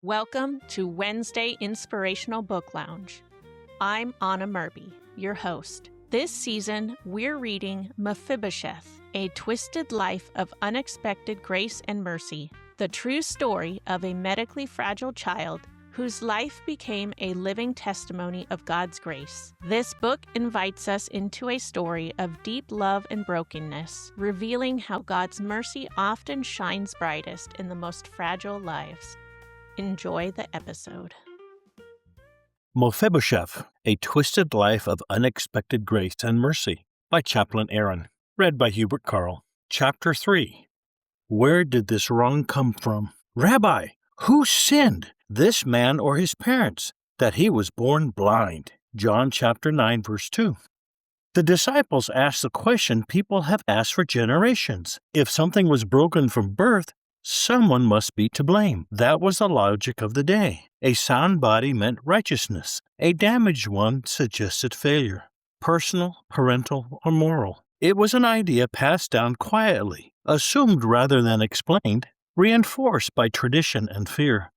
Welcome to Wednesday Inspirational Book Lounge. I'm Anna Murby, your host. This season, we're reading Mephibosheth, A Twisted Life of Unexpected Grace and Mercy, the true story of a medically fragile child whose life became a living testimony of God's grace. This book invites us into a story of deep love and brokenness, revealing how God's mercy often shines brightest in the most fragile lives. Enjoy the episode. Mephibosheth, A Twisted Life of Unexpected Grace and Mercy by Chaplain Aaron. Read by Hubert Carl. Chapter 3. Where did this wrong come from? Rabbi, who sinned, this man or his parents, that he was born blind? John chapter 9, verse 2. The disciples asked the question people have asked for generations. If something was broken from birth, someone must be to blame. That was the logic of the day. A sound body meant righteousness. A damaged one suggested failure, personal, parental, or moral. It was an idea passed down quietly, assumed rather than explained, reinforced by tradition and fear.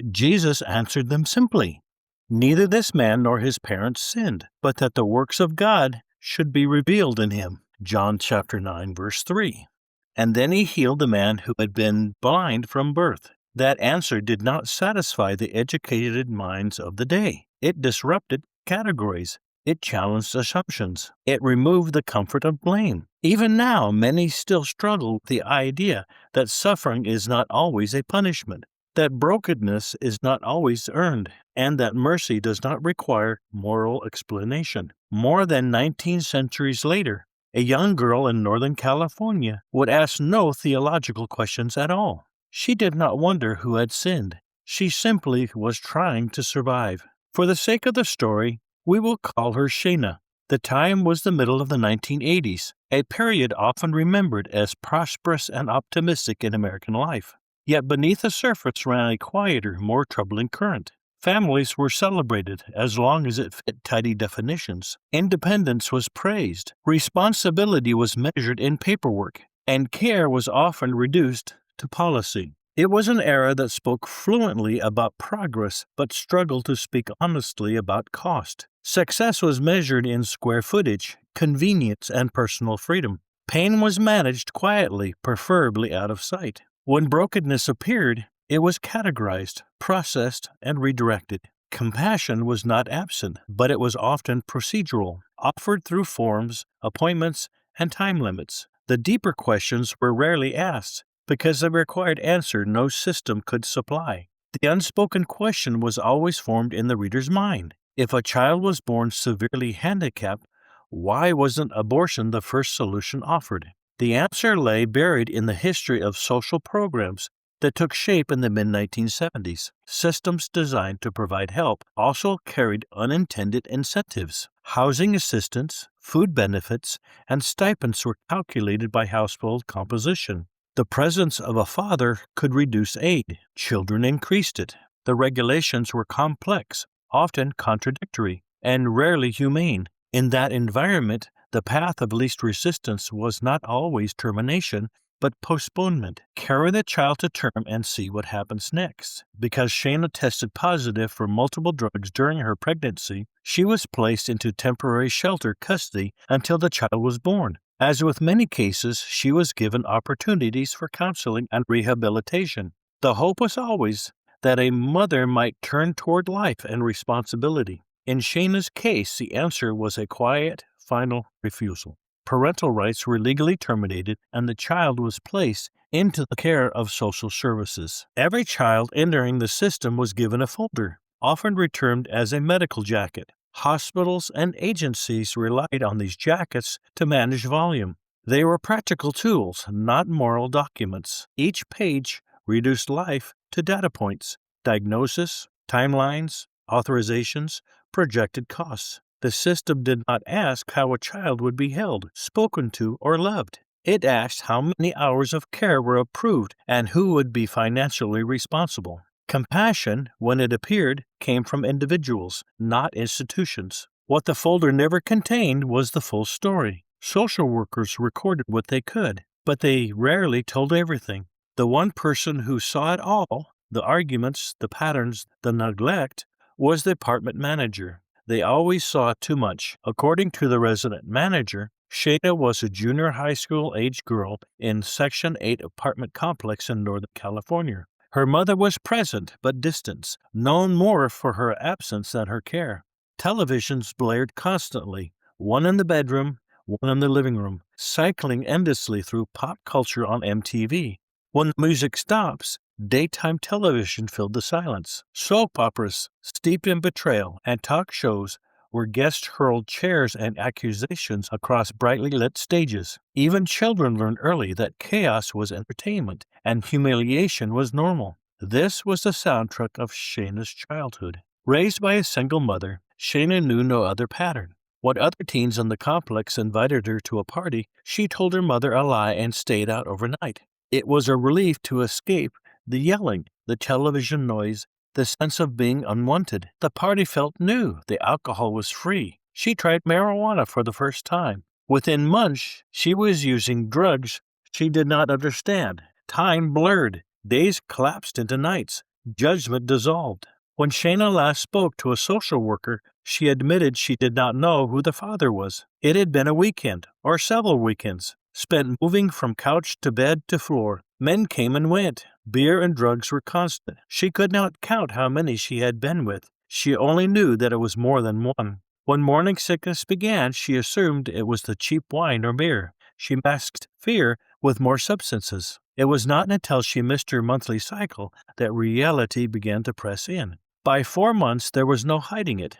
Jesus answered them simply. Neither this man nor his parents sinned, but that the works of God should be revealed in him. John chapter 9, verse 3. And then he healed the man who had been blind from birth. That answer did not satisfy the educated minds of the day. It disrupted categories. It challenged assumptions. It removed the comfort of blame. Even now, many still struggle with the idea that suffering is not always a punishment, that brokenness is not always earned, and that mercy does not require moral explanation. More than 19 centuries later, a young girl in Northern California would ask no theological questions at all. She did not wonder who had sinned. She simply was trying to survive. For the sake of the story, we will call her Shayna. The time was the middle of the 1980s, a period often remembered as prosperous and optimistic in American life. Yet beneath the surface ran a quieter, more troubling current. Families were celebrated as long as it fit tidy definitions. Independence was praised. Responsibility was measured in paperwork, and care was often reduced to policy. It was an era that spoke fluently about progress but struggled to speak honestly about cost. Success was measured in square footage, convenience, and personal freedom. Pain was managed quietly, preferably out of sight. When brokenness appeared, it was categorized, processed, and redirected. Compassion was not absent, but it was often procedural, offered through forms, appointments, and time limits. The deeper questions were rarely asked because they required answer no system could supply. The unspoken question was always formed in the reader's mind. If a child was born severely handicapped, why wasn't abortion the first solution offered? The answer lay buried in the history of social programs that took shape in the mid-1970s. Systems designed to provide help also carried unintended incentives. Housing assistance, food benefits, and stipends were calculated by household composition. The presence of a father could reduce aid. Children increased it. The regulations were complex, often contradictory, and rarely humane. In that environment, the path of least resistance was not always termination, but postponement. Carry the child to term and see what happens next. Because Shayna tested positive for multiple drugs during her pregnancy, she was placed into temporary shelter custody until the child was born. As with many cases, she was given opportunities for counseling and rehabilitation. The hope was always that a mother might turn toward life and responsibility. In Shayna's case, the answer was a quiet, final refusal. Parental rights were legally terminated, and the child was placed into the care of social services. Every child entering the system was given a folder, often returned as a medical jacket. Hospitals and agencies relied on these jackets to manage volume. They were practical tools, not moral documents. Each page reduced life to data points, diagnosis, timelines, authorizations, projected costs. The system did not ask how a child would be held, spoken to, or loved. It asked how many hours of care were approved and who would be financially responsible. Compassion, when it appeared, came from individuals, not institutions. What the folder never contained was the full story. Social workers recorded what they could, but they rarely told everything. The one person who saw it all, the arguments, the patterns, the neglect, was the apartment manager. They always saw too much. According to the resident manager, Shayna was a junior high school age girl in Section 8 apartment complex in Northern California. Her mother was present but distant, known more for her absence than her care. Televisions blared constantly, one in the bedroom, one in the living room, cycling endlessly through pop culture on MTV. When the music stops, daytime television filled the silence. Soap operas, steeped in betrayal, and talk shows where guests hurled chairs and accusations across brightly lit stages. Even children learned early that chaos was entertainment and humiliation was normal. This was the soundtrack of Shayna's childhood. Raised by a single mother, Shayna knew no other pattern. When other teens in the complex invited her to a party, she told her mother a lie and stayed out overnight. It was a relief to escape the yelling, the television noise, the sense of being unwanted. The party felt new. The alcohol was free. She tried marijuana for the first time. Within months, she was using drugs she did not understand. Time blurred. Days collapsed into nights. Judgment dissolved. When Shayna last spoke to a social worker, she admitted she did not know who the father was. It had been a weekend, or several weekends, spent moving from couch to bed to floor. Men came and went. Beer and drugs were constant. She could not count how many she had been with. She only knew that it was more than one. When morning sickness began, she assumed it was the cheap wine or beer. She masked fear with more substances. It was not until she missed her monthly cycle that reality began to press in. By 4 months, there was no hiding it.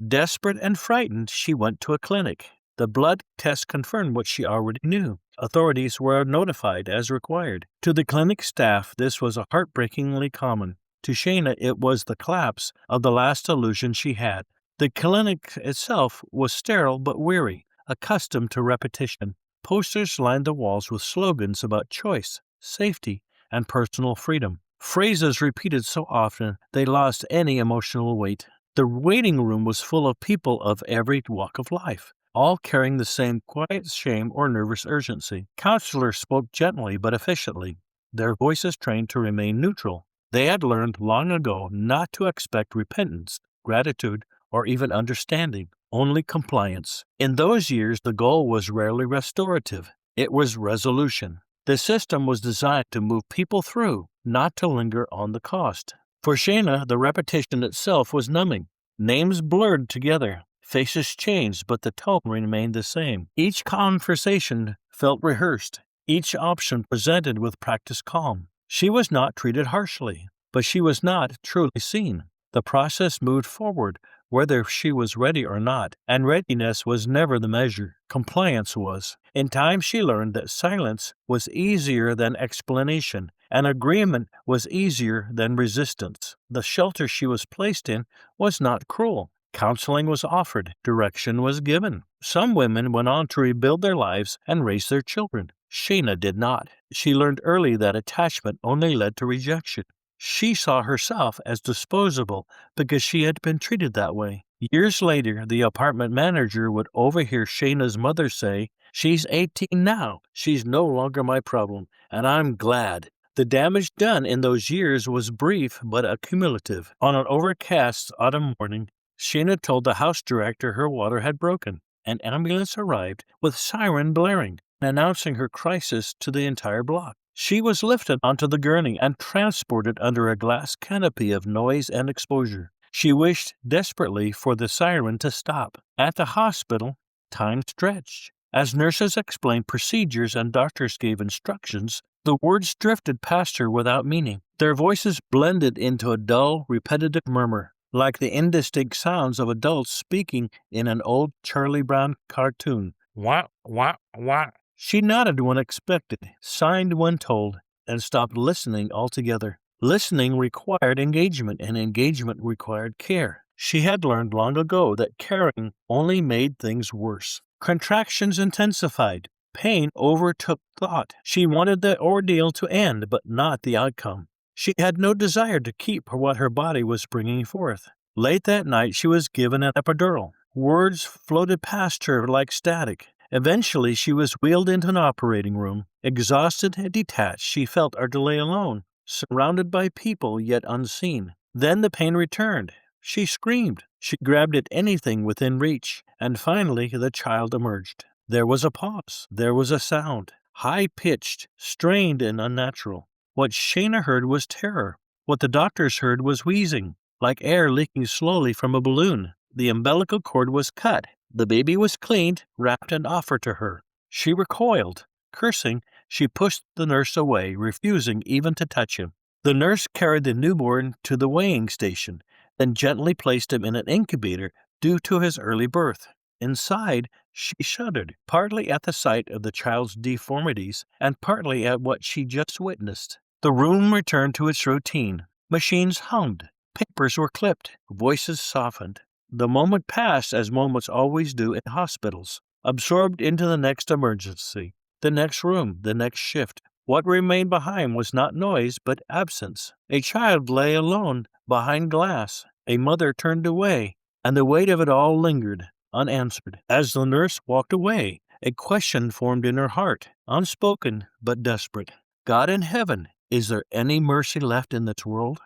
Desperate and frightened, she went to a clinic. The blood test confirmed what she already knew. Authorities were notified as required. To the clinic staff, this was heartbreakingly common. To Shayna, it was the collapse of the last illusion she had. The clinic itself was sterile but weary, accustomed to repetition. Posters lined the walls with slogans about choice, safety, and personal freedom. Phrases repeated so often they lost any emotional weight. The waiting room was full of people of every walk of life, all carrying the same quiet shame or nervous urgency. Counselors spoke gently but efficiently, their voices trained to remain neutral. They had learned long ago not to expect repentance, gratitude, or even understanding, only compliance. In those years, the goal was rarely restorative. It was resolution. The system was designed to move people through, not to linger on the cost. For Shayna, the repetition itself was numbing. Names blurred together. Faces changed, but the tone remained the same. Each conversation felt rehearsed, each option presented with practiced calm. She was not treated harshly, but she was not truly seen. The process moved forward, whether she was ready or not, and readiness was never the measure. Compliance was. In time, she learned that silence was easier than explanation, and agreement was easier than resistance. The shelter she was placed in was not cruel. Counseling was offered. Direction was given. Some women went on to rebuild their lives and raise their children. Shayna did not. She learned early that attachment only led to rejection. She saw herself as disposable because she had been treated that way. Years later, the apartment manager would overhear Shayna's mother say, "She's 18 now. She's no longer my problem, and I'm glad." The damage done in those years was brief but accumulative. On an overcast autumn morning, Shayna told the house director her water had broken. An ambulance arrived with siren blaring, announcing her crisis to the entire block. She was lifted onto the gurney and transported under a glass canopy of noise and exposure. She wished desperately for the siren to stop. At the hospital, time stretched. As nurses explained procedures and doctors gave instructions, the words drifted past her without meaning. Their voices blended into a dull, repetitive murmur, like the indistinct sounds of adults speaking in an old Charlie Brown cartoon. Wah, wah, wah. She nodded when expected, signed when told, and stopped listening altogether. Listening required engagement, and engagement required care. She had learned long ago that caring only made things worse. Contractions intensified. Pain overtook thought. She wanted the ordeal to end, but not the outcome. She had no desire to keep what her body was bringing forth. Late that night, she was given an epidural. Words floated past her like static. Eventually, she was wheeled into an operating room. Exhausted and detached, she felt utterly alone. surrounded by people yet unseen. Then the pain returned. She screamed. She grabbed at anything within reach, and finally the child emerged. There was a pause. There was a sound, high-pitched, strained, and unnatural. What Shayna heard was terror. What the doctors heard was wheezing, like air leaking slowly from a balloon. The umbilical cord was cut. The baby was cleaned, wrapped, and offered to her. She recoiled. Cursing, she pushed the nurse away, refusing even to touch him. The nurse carried the newborn to the weighing station, then gently placed him in an incubator due to his early birth. Inside, she shuddered, partly at the sight of the child's deformities and partly at what she just witnessed. The room returned to its routine. Machines hummed. Papers were clipped. Voices softened. The moment passed as moments always do in hospitals, absorbed into the next emergency, the next room, the next shift. What remained behind was not noise, but absence. A child lay alone, behind glass. A mother turned away, and the weight of it all lingered, unanswered. As the nurse walked away, a question formed in her heart, unspoken but desperate. God in heaven, is there any mercy left in this world?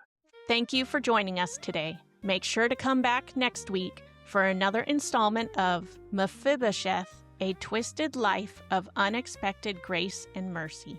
Thank you for joining us today. Make sure to come back next week for another installment of Mephibosheth, A Twisted Life of Unexpected Grace and Mercy.